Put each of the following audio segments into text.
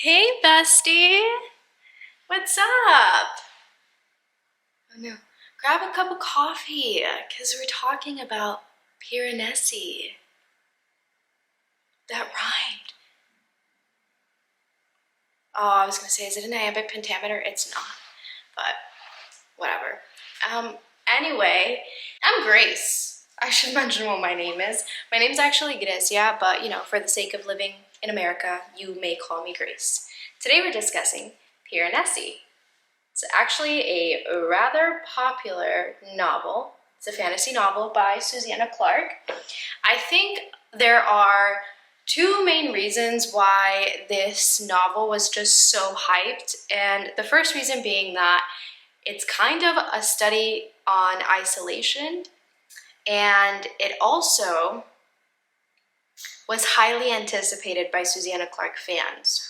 Hey, bestie. What's up? Oh no. Grab a cup of coffee, because we're talking about Piranesi. That rhymed. Oh, I was gonna say, is it an iambic pentameter? It's not, but whatever. Anyway, I'm Grace. I should mention what my name is. My name's actually Grecia, but for the sake of living in America, you may call me Grace. Today we're discussing Piranesi. It's actually a rather popular novel. It's a fantasy novel by Susanna Clarke. I think there are two main reasons why this novel was just so hyped, and the first reason being that it's kind of a study on isolation, and it also was highly anticipated by Susanna Clarke fans,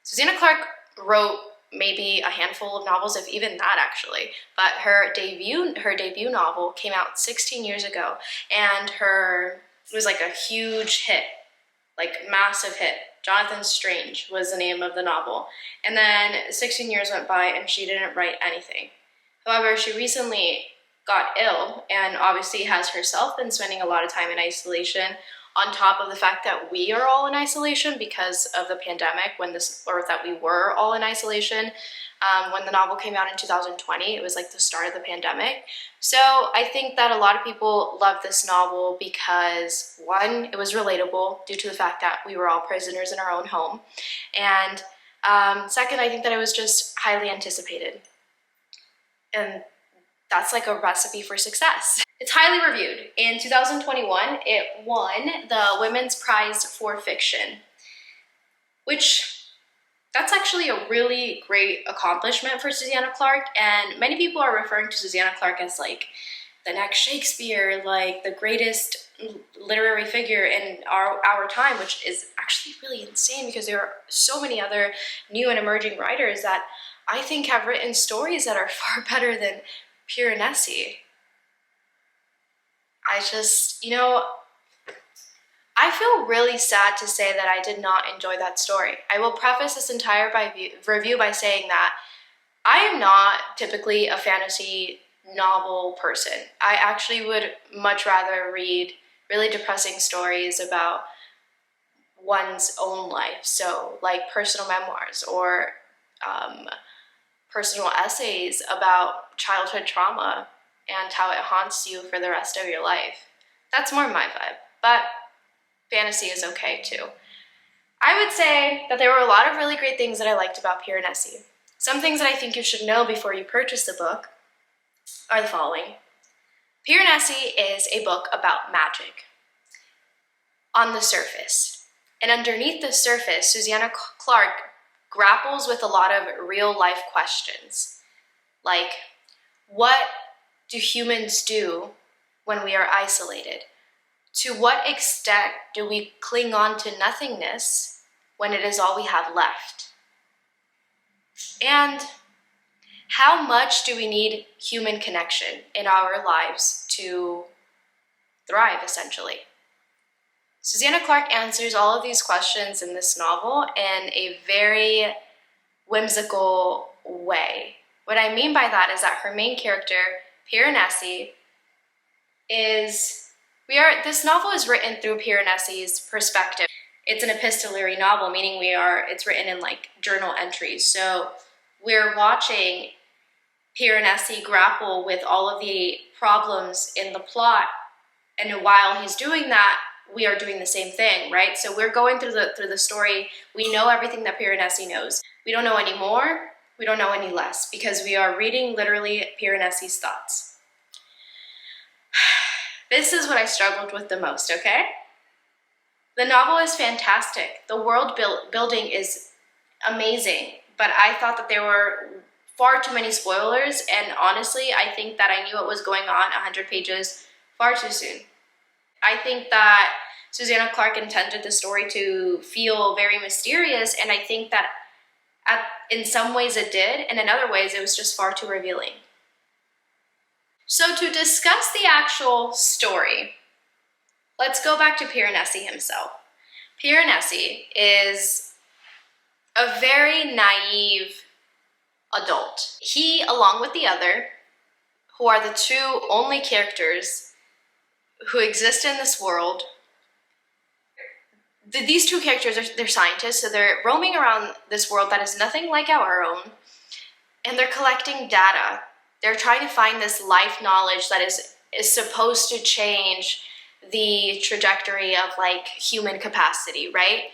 Susanna Clarke wrote maybe a handful of novels, if even that actually, but her debut novel came out 16 years ago, and it was like a huge hit, like massive hit. Jonathan Strange was the name of the novel, and then 16 years went by and she didn't write anything. However, she recently got ill and obviously has herself been spending a lot of time in isolation, on top of the fact that we are all in isolation because of the pandemic, that we were all in isolation. When the novel came out in 2020, it was like the start of the pandemic. So I think that a lot of people love this novel because, one, it was relatable due to the fact that we were all prisoners in our own home. And second, I think that it was just highly anticipated. And that's like a recipe for success. It's highly reviewed. In 2021, it won the Women's Prize for Fiction, which that's actually a really great accomplishment for Susanna Clarke, and many people are referring to Susanna Clarke as like the next Shakespeare, like the greatest literary figure in our time, which is actually really insane because there are so many other new and emerging writers that I think have written stories that are far better than Piranesi. I feel really sad to say that I did not enjoy that story. I will preface this entire review by saying that I am not typically a fantasy novel person. I actually would much rather read really depressing stories about one's own life, so like personal memoirs or personal essays about childhood trauma and how it haunts you for the rest of your life. That's more my vibe, but fantasy is okay too. I would say that there were a lot of really great things that I liked about Piranesi. Some things that I think you should know before you purchase the book are the following. Piranesi is a book about magic on the surface. And underneath the surface, Susanna Clarke grapples with a lot of real life questions. Like, what do humans do when we are isolated? To what extent do we cling on to nothingness when it is all we have left? And how much do we need human connection in our lives to thrive, essentially? Susanna Clarke answers all of these questions in this novel in a very whimsical way. What I mean by that is that her main character, Piranesi, this novel is written through Piranesi's perspective. It's an epistolary novel, meaning it's written in like journal entries. So we're watching Piranesi grapple with all of the problems in the plot, and while he's doing that, we are doing the same thing, right? So we're going through the story. We know everything that Piranesi knows. We don't know any more, we don't know any less, because we are reading literally Piranesi's thoughts. This is what I struggled with the most, okay? The novel is fantastic. The world building is amazing, but I thought that there were far too many spoilers, and honestly, I think that I knew what was going on 100 pages far too soon. I think that Susanna Clarke intended the story to feel very mysterious, and I think that in some ways it did, and in other ways it was just far too revealing. So to discuss the actual story, let's go back to Piranesi himself. Piranesi is a very naive adult. He, along with the other, who are the two only characters who exist in this world. These two characters they're scientists, so they're roaming around this world that is nothing like our own, and they're collecting data. They're trying to find this life knowledge that is supposed to change the trajectory of like human capacity, right?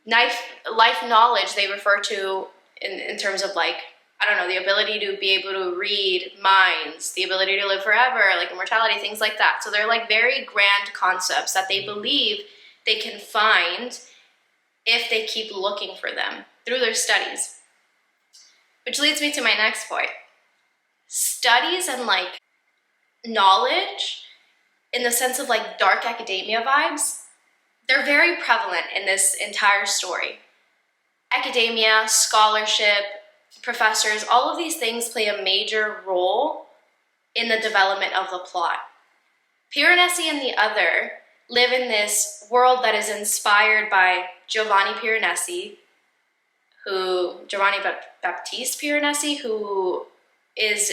Life knowledge they refer to in terms of like, I don't know, the ability to be able to read minds, the ability to live forever, like immortality, things like that. So they're like very grand concepts that they believe they can find if they keep looking for them through their studies. Which leads me to my next point. Studies and like knowledge in the sense of like dark academia vibes, they're very prevalent in this entire story. Academia, scholarship, professors, all of these things play a major role in the development of the plot. Piranesi and the other live in this world that is inspired by Giovanni Battiste Piranesi, who is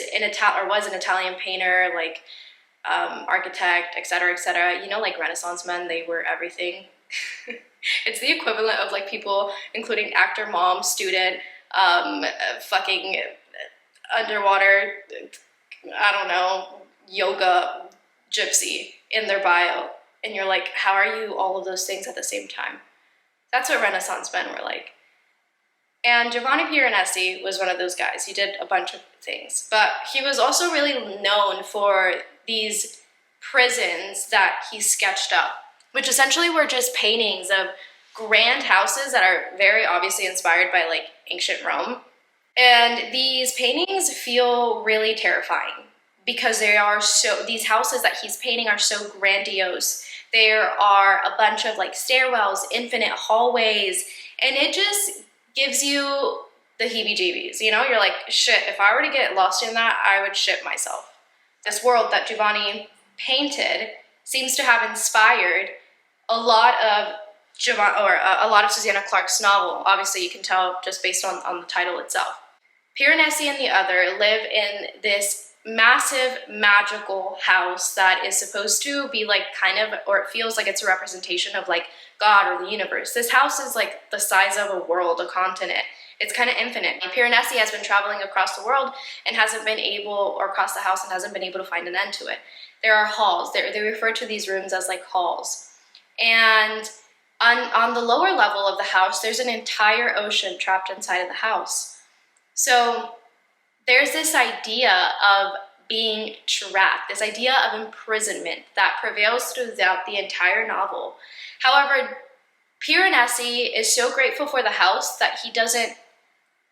was an Italian painter, like architect, etc., etc. You know, like Renaissance men, they were everything. It's the equivalent of like people, including actor, mom, student, fucking underwater, I don't know, yoga, gypsy in their bio. And you're like, how are you all of those things at the same time? That's what Renaissance men were like. And Giovanni Piranesi was one of those guys. He did a bunch of things, but he was also really known for these prisons that he sketched up, which essentially were just paintings of grand houses that are very obviously inspired by like ancient Rome. And these paintings feel really terrifying because these houses that he's painting are so grandiose. There are a bunch of like stairwells, infinite hallways, and it just gives you the heebie-jeebies, you know? You're like, shit, if I were to get lost in that, I would shit myself. This world that Giovanni painted seems to have inspired a lot of Susanna Clarke's novel. Obviously, you can tell just based on the title itself. Piranesi and the other live in this massive magical house that is supposed to be like or it feels like it's a representation of like God or the universe. This house is like the size of a world, a continent. It's kind of infinite. Piranesi has been traveling across the world and across the house and hasn't been able to find an end to it. There are halls. They refer to these rooms as like halls. And on the lower level of the house, there's an entire ocean trapped inside of the house. So there's this idea of being trapped, this idea of imprisonment that prevails throughout the entire novel. However, Piranesi is so grateful for the house that he doesn't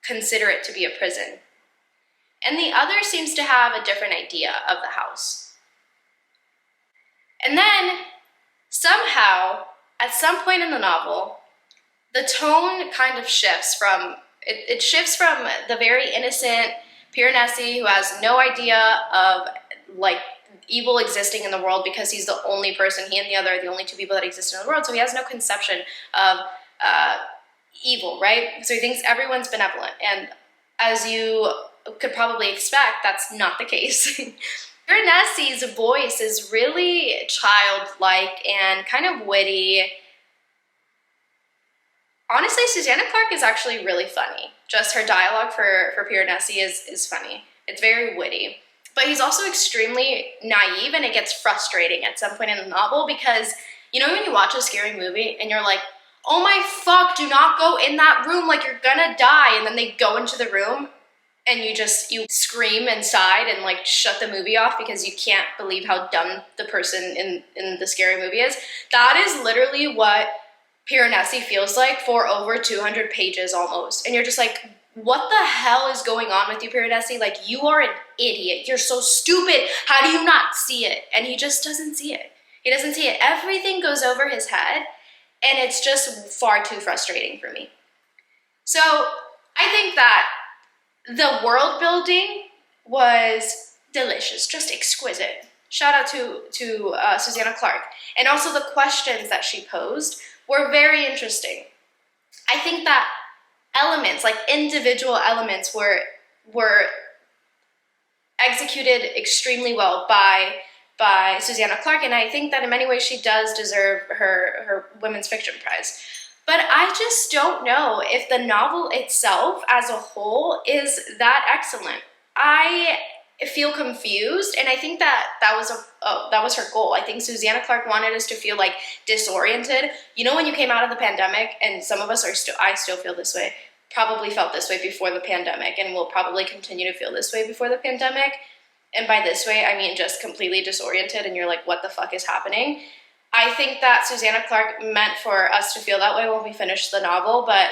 consider it to be a prison. And the other seems to have a different idea of the house. And then, somehow, at some point in the novel, the tone kind of shifts from, it shifts from the very innocent Piranesi who has no idea of like evil existing in the world because he's the only person, he and the other are the only two people that exist in the world, so he has no conception of evil, right? So he thinks everyone's benevolent, and as you could probably expect, that's not the case. Piranesi's voice is really childlike and kind of witty. Honestly, Susanna Clarke is actually really funny. Just her dialogue for Piranesi is funny. It's very witty. But he's also extremely naive, and it gets frustrating at some point in the novel because, you know, when you watch a scary movie and you're like, oh my fuck, do not go in that room, like you're gonna die, and then they go into the room and you scream inside and like shut the movie off because you can't believe how dumb the person in the scary movie is. That is literally what Piranesi feels like for over 200 pages almost. And you're just like, what the hell is going on with you, Piranesi? Like, you are an idiot. You're so stupid. How do you not see it? And he just doesn't see it. He doesn't see it. Everything goes over his head, and it's just far too frustrating for me. So I think that the world building was delicious, just exquisite. Shout out to Susanna Clarke. And also the questions that she posed were very interesting. I think that elements, like individual elements, were executed extremely well by Susanna Clarke, and I think that in many ways she does deserve her Women's Fiction Prize. But I just don't know if the novel itself as a whole is that excellent. I feel confused, and I think that was her goal. I think Susanna Clarke wanted us to feel like disoriented. You know, when you came out of the pandemic, and some of us I still feel this way, probably felt this way before the pandemic, and will probably continue to feel this way before the pandemic. And by this way, I mean just completely disoriented, and you're like, what the fuck is happening? I think that Susanna Clarke meant for us to feel that way when we finished the novel, but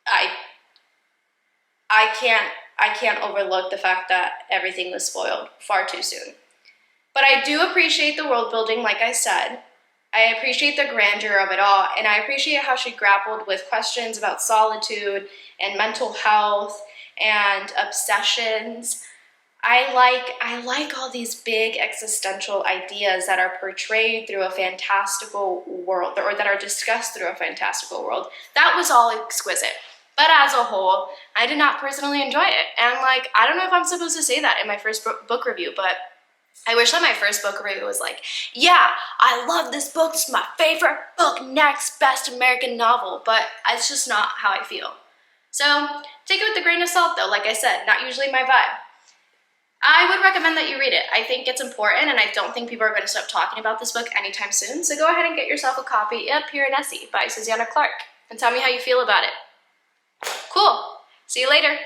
I can't overlook the fact that everything was spoiled far too soon. But I do appreciate the world building, like I said. I appreciate the grandeur of it all, and I appreciate how she grappled with questions about solitude and mental health and obsessions. I like all these big existential ideas that are portrayed through a fantastical world, or that are discussed through a fantastical world. That was all exquisite. But as a whole, I did not personally enjoy it. And like, I don't know if I'm supposed to say that in my first book review, but I wish that my first book review was like, yeah, I love this book, it's my favorite book, next best American novel, but it's just not how I feel. So take it with a grain of salt though, like I said, not usually my vibe. I would recommend that you read it. I think it's important, and I don't think people are going to stop talking about this book anytime soon, so go ahead and get yourself a copy of Piranesi by Susanna Clarke, and tell me how you feel about it. Cool. See you later.